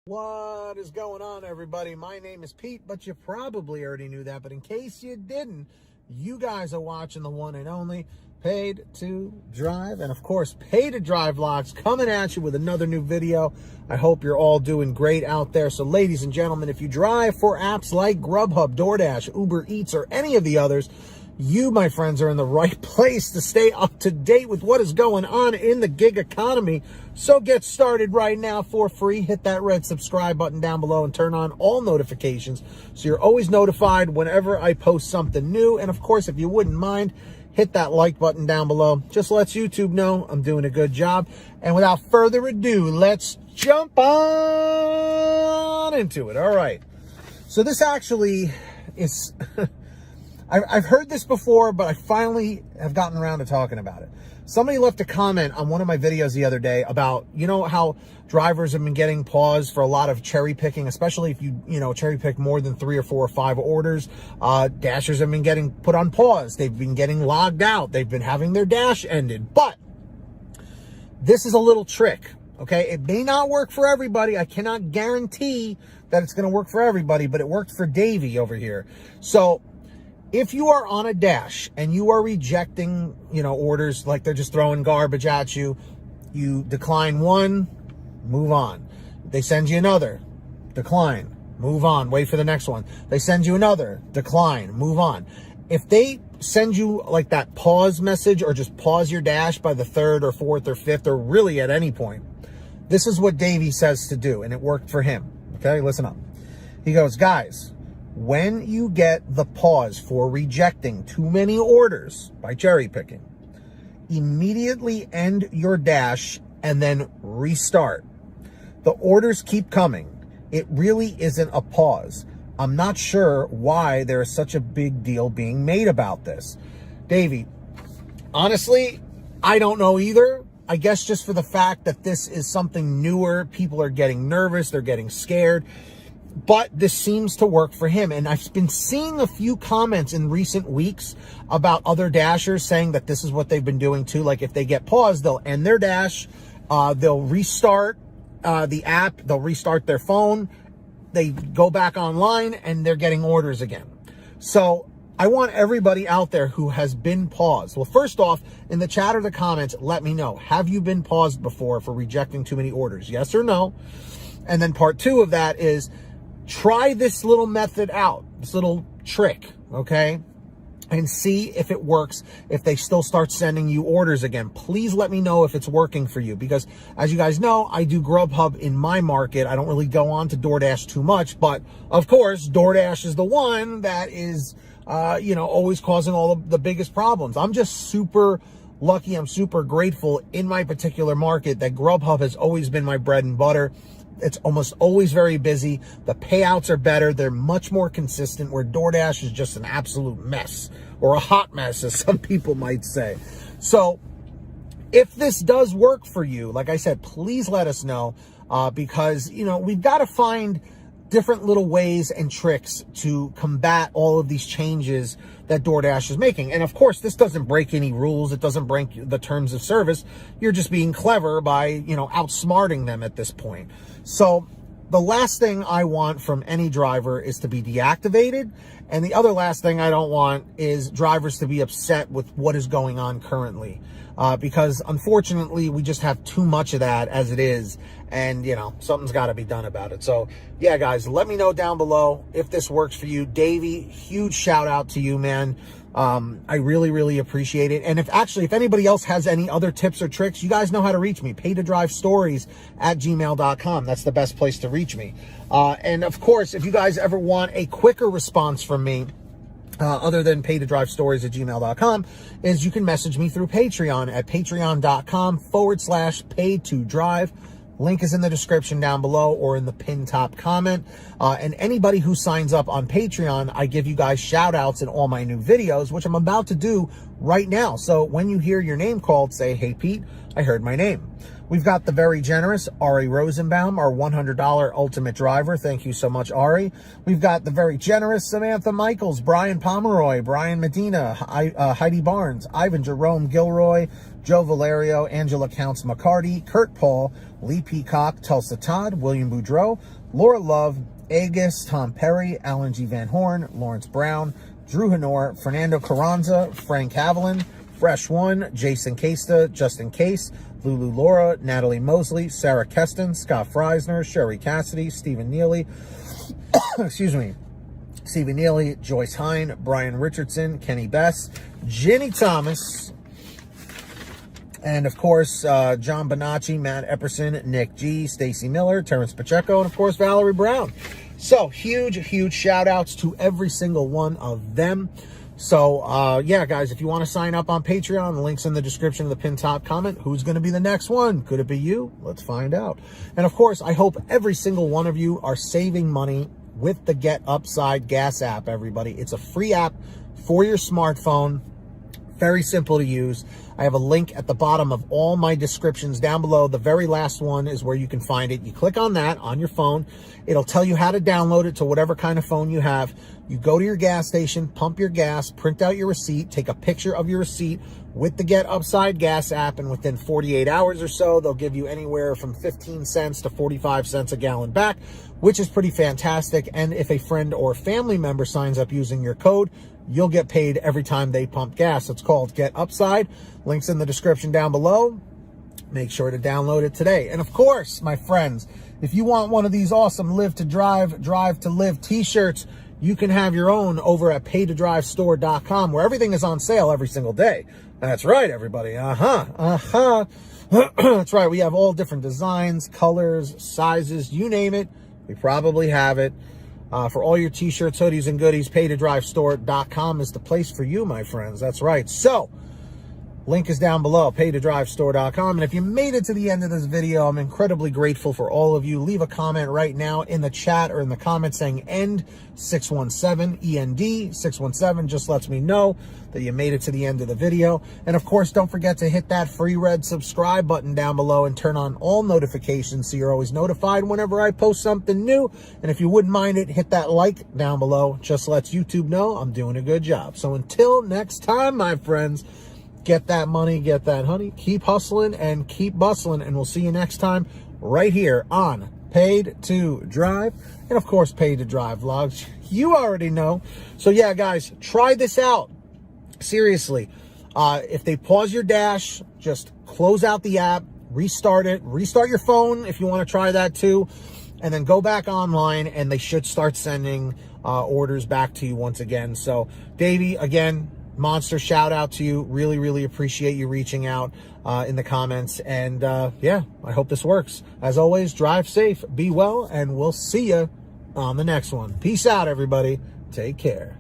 What is going on, everybody? My name is Pete, but you probably already knew that. But in case you didn't, you guys are watching the one and only Paid to Drive. And of course, Paid to Drive Vlogs coming at you with another new video. I hope you're all doing great out there. So ladies and gentlemen, if you drive for apps like GrubHub, DoorDash, Uber Eats, or any of the others, you, my friends, are in the right place to stay up to date with what is going on in the gig economy. So get started right now for free. Hit that red subscribe button down below and turn on all notifications so you're always notified whenever I post something new. And of course, if you wouldn't mind, hit that like button down below. Just lets YouTube know I'm doing a good job. And without further ado, let's jump on into it. All right. So this actually is... I've heard this before, but I finally have gotten around to talking about it. Somebody left a comment on one of my videos the other day about, you know, how drivers have been getting paused for a lot of cherry picking, especially if you cherry pick more than 3 or 4 or 5 orders. Dashers have been getting put on pause. They've been getting logged out. They've been having their dash ended. But this is a little trick, okay? It may not work for everybody. I cannot guarantee that it's going to work for everybody, but it worked for Davey over here. So if you are on a dash and you are rejecting, orders like they're just throwing garbage at you, you decline one, move on. They send you another, decline, move on, wait for the next one. They send you another, decline, move on. If they send you like that pause message or just pause your dash by the 3rd or 4th or 5th or really at any point, this is what Davey says to do, and it worked for him. Okay, listen up. He goes, guys, when you get the pause for rejecting too many orders by cherry picking, immediately end your dash and then restart. The orders keep coming. It really isn't a pause. I'm not sure why there is such a big deal being made about this. Davey, honestly, I don't know either. I guess just for the fact that this is something newer, people are getting nervous, they're getting scared. But this seems to work for him. And I've been seeing a few comments in recent weeks about other dashers saying that this is what they've been doing too. Like if they get paused, they'll end their dash, they'll restart the app, they'll restart their phone, they go back online and they're getting orders again. So I want everybody out there who has been paused. Well, first off, in the chat or the comments, let me know. Have you been paused before for rejecting too many orders? Yes or no? And then part 2 of that is, try this little method out, this little trick, okay? And see if it works, if they still start sending you orders again. Please let me know if it's working for you, because as you guys know, I do GrubHub in my market. I don't really go on to DoorDash too much, but of course, DoorDash is the one that is, always causing all the biggest problems. I'm just super lucky. I'm super grateful in my particular market that GrubHub has always been my bread and butter. It's almost always very busy. The payouts are better. They're much more consistent, where DoorDash is just an absolute mess, or a hot mess, as some people might say. So if this does work for you, like I said, please let us know, because, we've got to find different little ways and tricks to combat all of these changes that DoorDash is making. And of course, this doesn't break any rules. It doesn't break the terms of service. You're just being clever by, outsmarting them at this point. So the last thing I want from any driver is to be deactivated. And the other last thing I don't want is drivers to be upset with what is going on currently. Because unfortunately, we just have too much of that as it is. And, something's got to be done about it. So, yeah, guys, let me know down below if this works for you. Davey, huge shout out to you, man. I really, really appreciate it. And if anybody else has any other tips or tricks, you guys know how to reach me. paidtodrivestories@gmail.com. That's the best place to reach me. And, of course, if you guys ever want a quicker response from me, other than paidtodrivestories@gmail.com, is you can message me through Patreon at patreon.com/paidtodrive. Link is in the description down below or in the pinned top comment. And anybody who signs up on Patreon, I give you guys shout outs in all my new videos, which I'm about to do right now. So when you hear your name called, say, hey, Pete, I heard my name. We've got the very generous Ari Rosenbaum, our $100 ultimate driver. Thank you so much, Ari. We've got the very generous Samantha Michaels, Brian Pomeroy, Brian Medina, Heidi Barnes, Ivan Jerome Gilroy, Joe Valerio, Angela Counts McCarty, Kurt Paul, Lee Peacock, Tulsa Todd, William Boudreau, Laura Love, Agus, Tom Perry, Alan G. Van Horn, Lawrence Brown, Drew Hanor, Fernando Carranza, Frank Haviland, Fresh One, Jason Casta, Justin Case, Lulu Laura, Natalie Mosley, Sarah Keston, Scott Freisner, Sherry Cassidy, Stephen Neely, excuse me, Stephen Neely, Joyce Hine, Brian Richardson, Kenny Bess, Jenny Thomas, and of course, John Bonacci, Matt Epperson, Nick G, Stacy Miller, Terrence Pacheco, and of course, Valerie Brown. So huge shout outs to every single one of them. So, yeah, guys, if you want to sign up on Patreon, the link's in the description of the pinned top comment. Who's going to be the next one? Could it be you? Let's find out. And of course, I hope every single one of you are saving money with the Get Upside Gas app, everybody. It's a free app for your smartphone. Very simple to use. I have a link at the bottom of all my descriptions down below. The very last one is where you can find it. You click on that on your phone. It'll tell you how to download it to whatever kind of phone you have. You go to your gas station, pump your gas, print out your receipt, take a picture of your receipt with the Get Upside Gas app, and within 48 hours or so, they'll give you anywhere from 15 cents to 45 cents a gallon back, which is pretty fantastic. And if a friend or family member signs up using your code, you'll get paid every time they pump gas. It's called Get Upside. Link's in the description down below. Make sure to download it today. And of course, my friends, if you want one of these awesome Live to Drive, Drive to Live t-shirts, you can have your own over at paytodrivestore.com, where everything is on sale every single day. That's right, everybody. That's right. We have all different designs, colors, sizes, you name it. We probably have it. For all your t-shirts, hoodies, and goodies, paytodrivestore.com is the place for you, my friends. That's right. So, link is down below, paytodrivestore.com. And if you made it to the end of this video, I'm incredibly grateful for all of you. Leave a comment right now in the chat or in the comments saying END 617, END 617. Just lets me know that you made it to the end of the video. And of course, don't forget to hit that free red subscribe button down below and turn on all notifications so you're always notified whenever I post something new. And if you wouldn't mind it, hit that like down below. Just lets YouTube know I'm doing a good job. So until next time, my friends, get that money, get that honey, keep hustling and keep bustling, and we'll see you next time right here on Paid to Drive, and of course, Paid to Drive vlogs. You already know. So yeah, guys, try this out. Seriously, if they pause your dash, just close out the app, restart it, restart your phone if you want to try that too, and then go back online, and they should start sending orders back to you once again. So, Davey, again, monster shout out to you. Really appreciate you reaching out in the comments. And yeah, I hope this works. As always, drive safe, be well, and we'll see you on the next one. Peace out, everybody. Take care.